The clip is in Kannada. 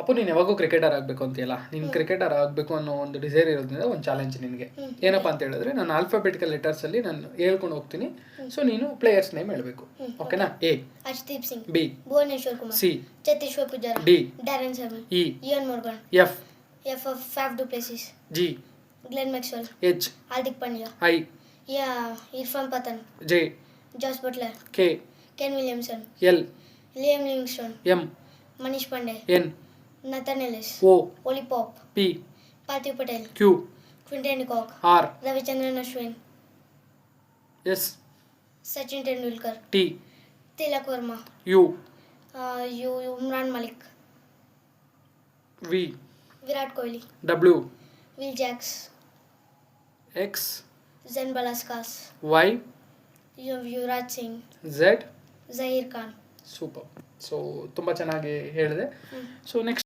ಅಪ್ಪು ನೀನು ಯಾವಾಗೂ ಕ್ರಿಕೆಟರ್ ಆಗಬೇಕು ಅಂತೀಯಲ್ಲ, ನೀನು ಕ್ರಿಕೆಟರ್ ಆಗಬೇಕು ಅನ್ನೋ ಒಂದು ಡಿಸೈರ್ ಇರೋದ್ರಿಂದ ಒಂದು ಚಾಲೆಂಜ್ ನಿನಗೆ. ಏನಪ್ಪ ಅಂತ ಹೇಳಿದ್ರೆ, ನಾನು ಆಲ್ಫಾಬೆಟಿಕಲ್ ಲೆಟರ್ಸಲ್ಲಿ ನಾನು ಹೇಳ್ಕೊಂಡು ಹೋಗ್ತೀನಿ. ಸೊ ನೀನು ಪ್ಲೇಯರ್ಸ್ ನೇಮ್ ಹೇಳಬೇಕು. ಓಕೆನಾ? A Harshdeep Singh, B Bhuvneshwar Kumar, C Cheteshwar Pujara, D Darren Sharma, E Eoin Morgan, F F Faf du Plessis, G Glenn Maxwell, H Hardik Pandya, I Irfan Pathan, J Jos Buttler, K Kane Williamson, L Liam Livingstone, M Manish Pandey, N Nathan Ellis, O Ollie Pope, P Parthiv Patel, Q Quinton de Kock, R Ravichandran Ashwin, S Sachin Tendulkar, T Tilak Varma, U Umran Malik, V Virat Kohli, W Will Jacks, X Zen Balaskas, Y Yuvraj Singh, Z Zaheer Khan. Super. So ತುಂಬ ಚೆನ್ನಾಗಿ ಹೇಳಿದೆ. So next